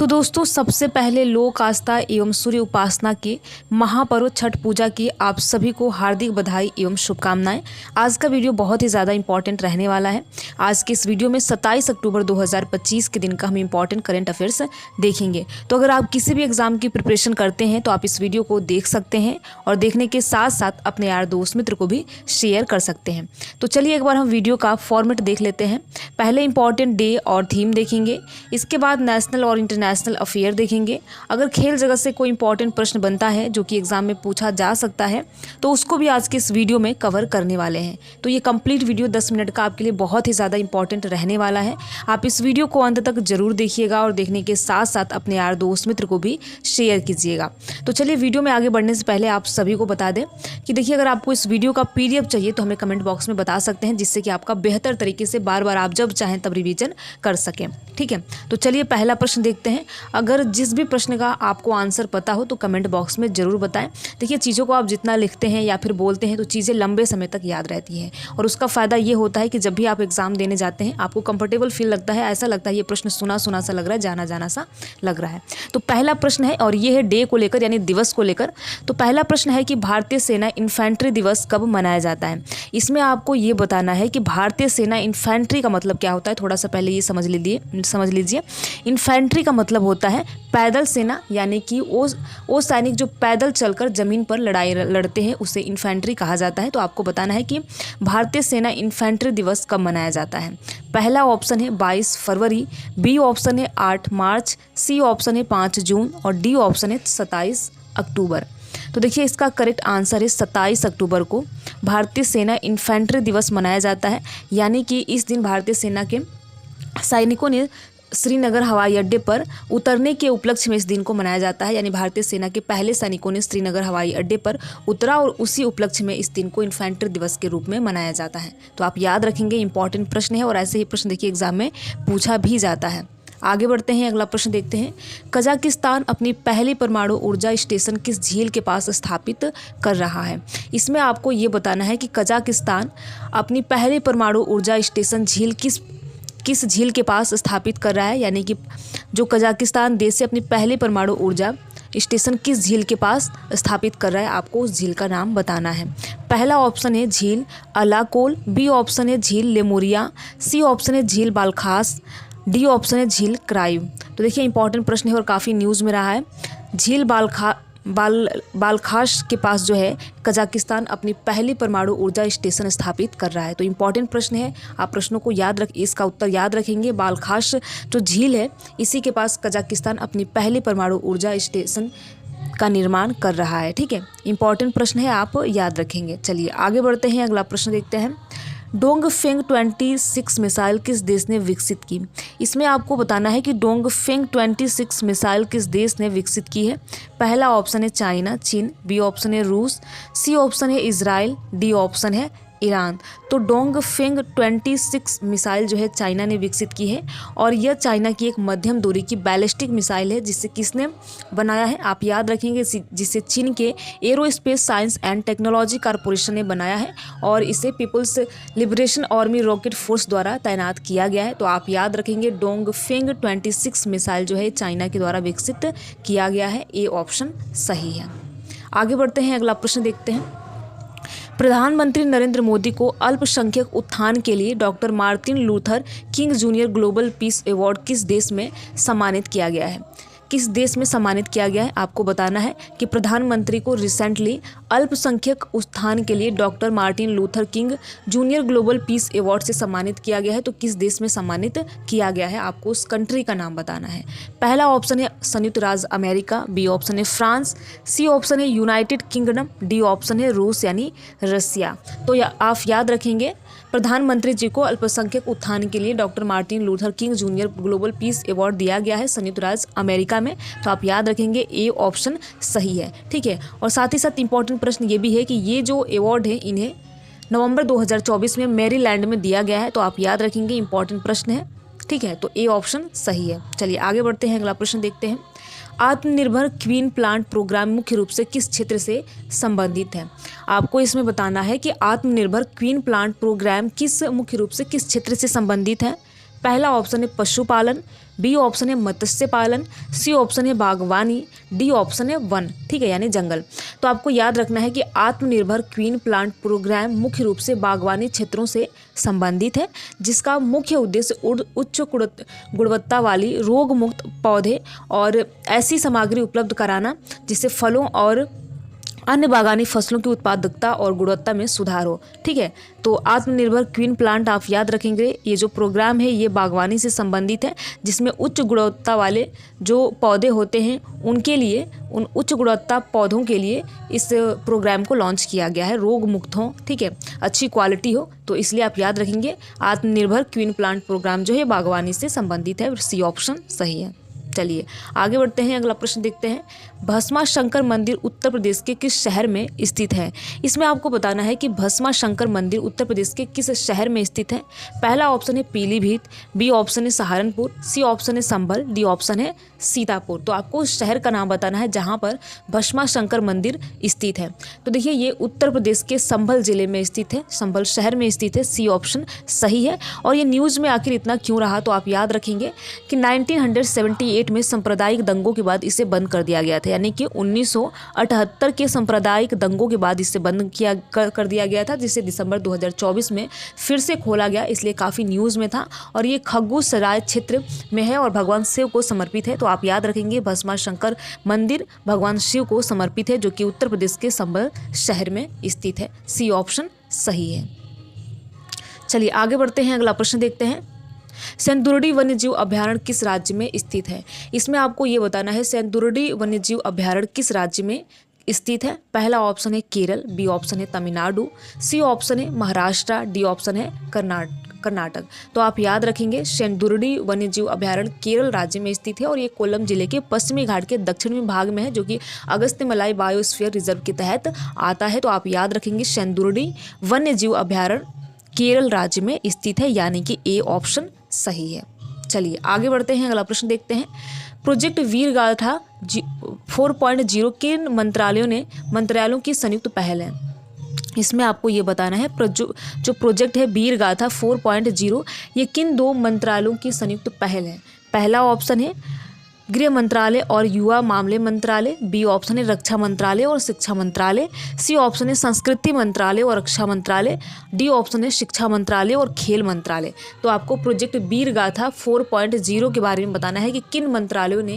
तो दोस्तों सबसे पहले लोक आस्था एवं सूर्य उपासना के महापर्व छठ पूजा की आप सभी को हार्दिक बधाई एवं शुभकामनाएं। आज का वीडियो बहुत ही ज़्यादा इंपॉर्टेंट रहने वाला है। आज के इस वीडियो में 27 अक्टूबर 2025 के दिन का हम इंपॉर्टेंट करंट अफेयर्स देखेंगे। तो अगर आप किसी भी एग्जाम की प्रिपरेशन करते हैं तो आप इस वीडियो को देख सकते हैं और देखने के साथ साथ अपने यार दोस्त मित्र को भी शेयर कर सकते हैं। तो चलिए एक बार हम वीडियो का फॉर्मेट देख लेते हैं। पहले इंपॉर्टेंट डे और थीम देखेंगे, इसके बाद नेशनल और इंटरनेशनल अफेयर देखेंगे। अगर खेल जगत से कोई इंपॉर्टेंट प्रश्न बनता है जो कि एग्जाम में पूछा जा सकता है तो उसको भी आज के इस वीडियो में कवर करने वाले हैं। तो ये कंप्लीट वीडियो 10 मिनट का आपके लिए बहुत ही ज़्यादा इंपॉर्टेंट रहने वाला है। आप इस वीडियो को अंत तक जरूर देखिएगा और देखने के साथ साथ अपने यार दोस्त मित्र को भी शेयर कीजिएगा। तो चलिए वीडियो में आगे बढ़ने से पहले आप सभी को बता दें कि देखिए, अगर आपको इस वीडियो का PDF चाहिए तो हमें कमेंट बॉक्स में बता सकते हैं, जिससे कि आपका बेहतर तरीके से बार बार आप जब चाहें तब रिवीजन कर सकें। ठीक है, तो चलिए पहला प्रश्न देखते हैं। अगर जिस भी प्रश्न का आपको आंसर पता हो तो कमेंट बॉक्स में ज़रूर बताएं। देखिए, चीज़ों को आप जितना लिखते हैं या फिर बोलते हैं तो चीज़ें लंबे समय तक याद रहती हैं और उसका फ़ायदा ये होता है कि जब भी आप एग्ज़ाम देने जाते हैं आपको कंफर्टेबल फील लगता है, ऐसा लगता है ये प्रश्न सुना सुना सा लग रहा है, जाना जाना सा लग रहा है। तो पहला प्रश्न है और ये है डे को लेकर यानी दिवस को लेकर। तो पहला प्रश्न है कि भारतीय सेना इन्फेंट्री दिवस कब मनाया जाता है। इसमें आपको ये बताना है कि भारतीय सेना इन्फेंट्री का मतलब क्या होता है। थोड़ा सा पहले ये समझ लीजिए। इन्फेंट्री का मतलब होता है पैदल सेना, यानी कि वो सैनिक जो पैदल चलकर जमीन पर लड़ाई लड़ते हैं उसे इन्फेंट्री कहा जाता है। तो आपको बताना है कि भारतीय सेना इन्फेंट्री दिवस कब मनाया जाता है। पहला ऑप्शन है 22 फरवरी, बी ऑप्शन है 8 मार्च, सी ऑप्शन है 5 जून और डी ऑप्शन है 27 अक्टूबर। तो देखिए, इसका करेक्ट आंसर है 27 अक्टूबर को भारतीय सेना इन्फेंट्री दिवस मनाया जाता है। यानी कि इस दिन भारतीय सेना के सैनिकों ने श्रीनगर हवाई अड्डे पर उतरने के उपलक्ष्य में इस दिन को मनाया जाता है। यानी भारतीय सेना के पहले सैनिकों ने श्रीनगर हवाई अड्डे पर उतरा और उसी उपलक्ष्य में इस दिन को इन्फेंट्री दिवस के रूप में मनाया जाता है। तो आप याद रखेंगे, इंपॉर्टेंट प्रश्न है और ऐसे ही प्रश्न देखिए एग्जाम में पूछा भी जाता है। आगे बढ़ते हैं, अगला प्रश्न देखते हैं। कजाकिस्तान अपनी पहली परमाणु ऊर्जा स्टेशन किस झील के पास स्थापित कर रहा है। इसमें आपको ये बताना है कि कजाकिस्तान अपनी पहली परमाणु ऊर्जा स्टेशन किस झील के पास स्थापित कर रहा है। यानी कि जो कजाकिस्तान देश से अपनी पहली परमाणु ऊर्जा स्टेशन किस झील के पास स्थापित कर रहा है, आपको उस झील का नाम बताना है। पहला ऑप्शन है झील अलाकोल, बी ऑप्शन है झील लेमुरिया, सी ऑप्शन है झील बालखास, डी ऑप्शन है झील क्राइव। तो देखिए, इंपॉर्टेंट प्रश्न है और काफ़ी न्यूज़ में रहा है। झील बालखाश के पास जो है कजाकिस्तान अपनी पहली परमाणु ऊर्जा स्टेशन स्थापित कर रहा है। तो इंपॉर्टेंट प्रश्न है, आप प्रश्नों को इसका उत्तर याद रखेंगे। बालखाश जो झील है इसी के पास कजाकिस्तान अपनी पहली परमाणु ऊर्जा स्टेशन का निर्माण कर रहा है। ठीक है, इंपॉर्टेंट प्रश्न है, आप याद रखेंगे। चलिए आगे बढ़ते हैं, अगला प्रश्न देखते हैं। डोंगफेंग 26 मिसाइल किस देश ने विकसित की। इसमें आपको बताना है कि डोंगफेंग 26 मिसाइल किस देश ने विकसित की है। पहला ऑप्शन है चाइना चीन, बी ऑप्शन है रूस, सी ऑप्शन है इजराइल, डी ऑप्शन है ईरान। तो डोंगफेंग 26 मिसाइल जो है चाइना ने विकसित की है और यह चाइना की एक मध्यम दूरी की बैलिस्टिक मिसाइल है, जिसे किसने बनाया है आप याद रखेंगे, जिसे चीन के aerospace science and technology corporation ने बनाया है और इसे people's liberation army rocket force द्वारा तैनात किया गया है। तो आप याद रखेंगे डोंगफेंग 26 मिसाइल जो है चाइना के द्वारा विकसित किया गया है। ए ऑप्शन सही है। आगे बढ़ते हैं, अगला प्रश्न देखते हैं। प्रधानमंत्री नरेंद्र मोदी को अल्पसंख्यक उत्थान के लिए doctor Martin Luther king junior global peace award किस देश में सम्मानित किया गया है। किस देश में सम्मानित किया गया है, आपको बताना है कि प्रधानमंत्री को रिसेंटली अल्पसंख्यक उत्थान के लिए doctor Martin Luther king junior global peace award से सम्मानित किया गया है। तो किस देश में सम्मानित किया गया है, आपको उस कंट्री का नाम बताना है। पहला ऑप्शन है संयुक्त राज्य अमेरिका, बी ऑप्शन है फ्रांस, सी ऑप्शन है यूनाइटेड किंगडम, डी ऑप्शन है रूस यानी रसिया। तो आप याद रखेंगे, प्रधानमंत्री जी को अल्पसंख्यक उत्थान के लिए doctor Martin Luther king junior global peace award दिया गया है संयुक्त राज्य अमेरिका में। तो आप याद रखेंगे ए ऑप्शन सही है। ठीक है, और साथ ही साथ इंपॉर्टेंट प्रश्न ये भी है कि ये जो अवार्ड है इन्हें नवंबर 2024 में मैरीलैंड में दिया गया है। तो आप याद रखेंगे, इंपॉर्टेंट प्रश्न है। ठीक है, तो ए ऑप्शन सही है। चलिए आगे बढ़ते हैं, अगला प्रश्न देखते हैं। आत्मनिर्भर क्वीन प्लांट प्रोग्राम मुख्य रूप से किस क्षेत्र से संबंधित है। आपको इसमें बताना है कि आत्मनिर्भर क्वीन प्लांट प्रोग्राम मुख्य रूप से किस क्षेत्र से संबंधित है। पहला ऑप्शन है पशुपालन, बी ऑप्शन है मत्स्य पालन, सी ऑप्शन है बागवानी, डी ऑप्शन है वन, ठीक है, यानी जंगल। तो आपको याद रखना है कि आत्मनिर्भर क्वीन प्लांट प्रोग्राम मुख्य रूप से बागवानी क्षेत्रों से संबंधित है, जिसका मुख्य उद्देश्य उच्च गुणवत्ता वाली रोग मुक्त पौधे और ऐसी सामग्री उपलब्ध कराना जिससे फलों और अन्य बागानी फसलों की उत्पादकता और गुणवत्ता में सुधार हो, ठीक है। तो आत्मनिर्भर क्वीन प्लांट आप याद रखेंगे, ये जो प्रोग्राम है ये बागवानी से संबंधित है, जिसमें उच्च गुणवत्ता वाले जो पौधे होते हैं उनके लिए, उन उच्च गुणवत्ता पौधों के लिए इस प्रोग्राम को लॉन्च किया गया है, रोग मुक्त हो, ठीक है, अच्छी क्वालिटी हो। तो इसलिए आप याद रखेंगे आत्मनिर्भर क्वीन प्लांट प्रोग्राम जो है बागवानी से संबंधित है, सी ऑप्शन सही है। चलिए आगे बढ़ते हैं, अगला प्रश्न देखते हैं। भस्मा शंकर मंदिर उत्तर प्रदेश के किस शहर में स्थित है? इसमें आपको बताना है कि भस्मा शंकर मंदिर उत्तर प्रदेश के किस शहर में स्थित है। पहला ऑप्शन है पीलीभीत, बी ऑप्शन है सहारनपुर, सी ऑप्शन है संभल, डी ऑप्शन है सीतापुर। तो आपको उस शहर का नाम बताना है जहाँ पर भस्मा शंकर मंदिर स्थित है। तो देखिए ये उत्तर प्रदेश के संभल जिले में स्थित है, संभल शहर में स्थित है, सी ऑप्शन सही है। और ये न्यूज़ में आखिर इतना क्यों रहा, तो आप याद रखेंगे कि 1978 में सांप्रदायिक दंगों के बाद इसे बंद कर दिया गया था, यानी कि 1978 के सांप्रदायिक दंगों के बाद इसे बंद कर दिया गया था, जिसे दिसंबर 2024 में फिर से खोला गया, इसलिए काफ़ी न्यूज़ में था। और ये खग्गू सराय क्षेत्र में है और भगवान शिव को समर्पित है। तो आप याद रखेंगे भस्मा शंकर मंदिर भगवान शिव को समर्पित है, जो कि उत्तर प्रदेश के संभल शहर में स्थित है, सी ऑप्शन सही है। चलिए आगे बढ़ते हैं, अगला प्रश्न देखते हैं। सेंदुरडी वन्यजीव अभयारण्य किस राज्य में स्थित है? इसमें आपको ये बताना है सेंदुरडी वन्यजीव अभयारण्य किस राज्य में स्थित है। पहला ऑप्शन है केरल, बी ऑप्शन है तमिलनाडु, सी ऑप्शन है महाराष्ट्र, डी ऑप्शन है कर्नाटक। तो आप याद रखेंगे सेंदुरडी वन्यजीव अभयारण्य केरल राज्य में स्थित है और ये कोल्लम जिले के पश्चिमी घाट के दक्षिणी भाग में है, जो कि अगस्त्यमलाई बायोस्फीयर रिजर्व के तहत आता है। तो आप याद रखेंगे सेंदुरडी वन्यजीव अभयारण्य केरल राज्य में स्थित है, यानी कि ए ऑप्शन सही है। चलिए आगे बढ़ते हैं, अगला प्रश्न देखते हैं। प्रोजेक्ट वीरगाथा 4.0 किन मंत्रालयों की संयुक्त पहल है? इसमें आपको ये बताना है जो प्रोजेक्ट है वीरगाथा 4.0 ये किन दो मंत्रालयों की संयुक्त पहल है। पहला ऑप्शन है गृह मंत्रालय और युवा मामले मंत्रालय, बी ऑप्शन है रक्षा मंत्रालय और शिक्षा मंत्रालय, सी ऑप्शन है संस्कृति मंत्रालय और रक्षा मंत्रालय, डी ऑप्शन है शिक्षा मंत्रालय और खेल मंत्रालय। तो आपको प्रोजेक्ट वीरगाथा 4.0 के बारे में बताना है कि किन मंत्रालयों ने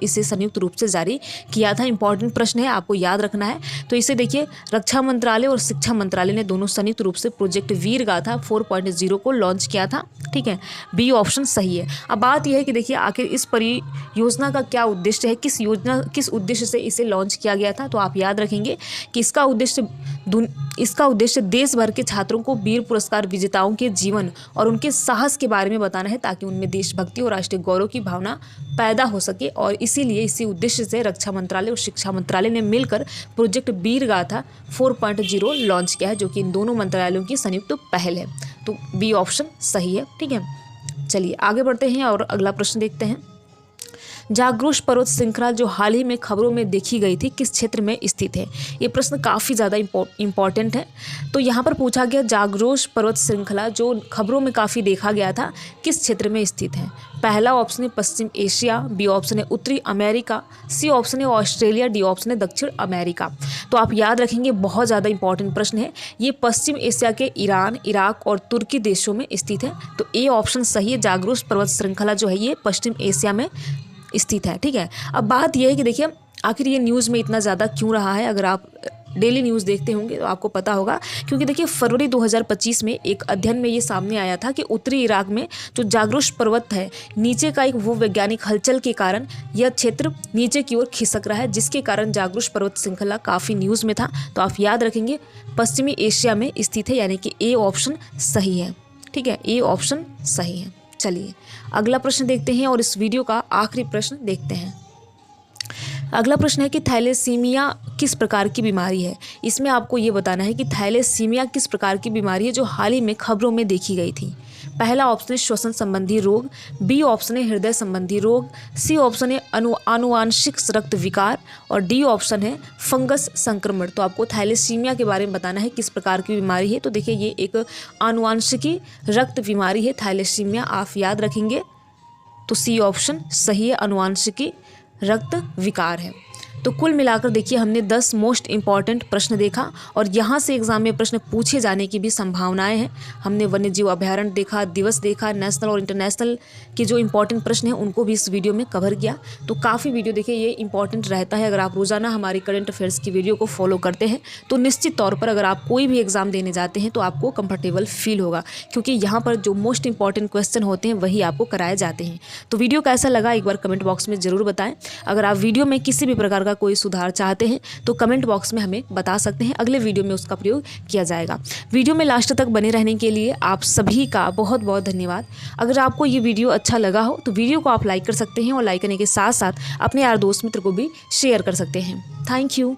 इसे संयुक्त रूप से जारी किया था। इंपॉर्टेंट प्रश्न है, आपको याद रखना है। तो इसे देखिए रक्षा मंत्रालय और शिक्षा मंत्रालय ने दोनों संयुक्त रूप से प्रोजेक्ट वीरगाथा 4.0 को लॉन्च किया था, ठीक है, बी ऑप्शन सही है। अब बात यह है कि देखिए आखिर इस परियोजना का क्या उद्देश्य है, किस उद्देश्य से इसे लॉन्च किया गया था। तो आप याद रखेंगे कि इसका उद्देश्य देश भर के छात्रों को वीर पुरस्कार विजेताओं के जीवन और उनके साहस के बारे में बताना है, ताकि उनमें देशभक्ति और राष्ट्रीय गौरव की भावना पैदा हो सके। और इसीलिए इसी उद्देश्य से रक्षा मंत्रालय और शिक्षा मंत्रालय ने मिलकर प्रोजेक्ट वीरगाथा 4.0 लॉन्च किया है, जो कि इन दोनों मंत्रालयों की संयुक्त पहल है। तो बी ऑप्शन सही है, ठीक है। चलिए आगे बढ़ते हैं और अगला प्रश्न देखते हैं। जागरूक पर्वत श्रृंखला जो हाल ही में खबरों में देखी गई थी किस क्षेत्र में स्थित है? ये प्रश्न काफ़ी ज़्यादा इम्पॉर्टेंट है। तो यहाँ पर पूछा गया जागरूक पर्वत श्रृंखला जो खबरों में काफ़ी देखा गया था किस क्षेत्र में स्थित है। पहला ऑप्शन है पश्चिम एशिया, बी ऑप्शन है उत्तरी अमेरिका, सी ऑप्शन है ऑस्ट्रेलिया, डी ऑप्शन है दक्षिण अमेरिका। तो आप याद रखेंगे बहुत ज़्यादा इंपॉर्टेंट प्रश्न है। ये पश्चिम एशिया के ईरान, इराक और तुर्की देशों में स्थित है। तो ए ऑप्शन सही है, जागरूक पर्वत श्रृंखला जो है ये पश्चिम एशिया में स्थित है, ठीक है। अब बात यह है कि देखिए आखिर ये न्यूज़ में इतना ज़्यादा क्यों रहा है। अगर आप डेली न्यूज़ देखते होंगे तो आपको पता होगा, क्योंकि देखिए फरवरी 2025 में एक अध्ययन में ये सामने आया था कि उत्तरी इराक में जो जागरूक पर्वत है नीचे का एक वो वैज्ञानिक हलचल के कारण यह क्षेत्र नीचे की ओर खिसक रहा है, जिसके कारण जागरूक पर्वत श्रृंखला काफ़ी न्यूज़ में था। तो आप याद रखेंगे पश्चिमी एशिया में स्थित है, यानी कि ए ऑप्शन सही है, ठीक है, ए ऑप्शन सही है। चलिए अगला प्रश्न देखते हैं और इस वीडियो का आखिरी प्रश्न देखते हैं। अगला प्रश्न है कि थैलेसीमिया किस प्रकार की बीमारी है? इसमें आपको ये बताना है कि थैलेसीमिया किस प्रकार की बीमारी है जो हाल ही में खबरों में देखी गई थी। पहला ऑप्शन है श्वसन संबंधी रोग, बी ऑप्शन है हृदय संबंधी रोग, सी ऑप्शन है आनुवांशिक रक्त विकार और डी ऑप्शन है फंगस संक्रमण। तो आपको थैलेसीमिया के बारे में बताना है किस प्रकार की बीमारी है। तो देखिए ये एक आनुवांशिकी रक्त बीमारी है थैलेसीमिया, आप याद रखेंगे। तो सी ऑप्शन सही है, अनुवांशिकी रक्त विकार है। तो कुल मिलाकर देखिए हमने 10 मोस्ट इम्पॉर्टेंट प्रश्न देखा और यहाँ से एग्जाम में प्रश्न पूछे जाने की भी संभावनाएं हैं। हमने वन्यजीव अभयारण्य देखा, दिवस देखा, नेशनल और इंटरनेशनल के जो इंपॉर्टेंट प्रश्न हैं उनको भी इस वीडियो में कवर किया। तो काफ़ी वीडियो देखिए ये इंपॉर्टेंट रहता है। अगर आप रोज़ाना हमारी करंट अफेयर्स की वीडियो को फॉलो करते हैं तो निश्चित तौर पर अगर आप कोई भी एग्ज़ाम देने जाते हैं तो आपको कंफर्टेबल फील होगा, क्योंकि यहाँ पर जो मोस्ट इंपॉर्टेंट क्वेश्चन होते हैं वही आपको कराए जाते हैं। तो वीडियो कैसा लगा एक बार कमेंट बॉक्स में ज़रूर बताएं। अगर आप वीडियो में किसी भी प्रकार का कोई सुधार चाहते हैं तो कमेंट बॉक्स में हमें बता सकते हैं, अगले वीडियो में उसका प्रयोग किया जाएगा। वीडियो में लास्ट तक बने रहने के लिए आप सभी का बहुत बहुत धन्यवाद। अगर आपको ये वीडियो अच्छा लगा हो तो वीडियो को आप लाइक कर सकते हैं और लाइक करने के साथ साथ अपने यार दोस्त मित्र को भी शेयर कर सकते हैं। Thank you.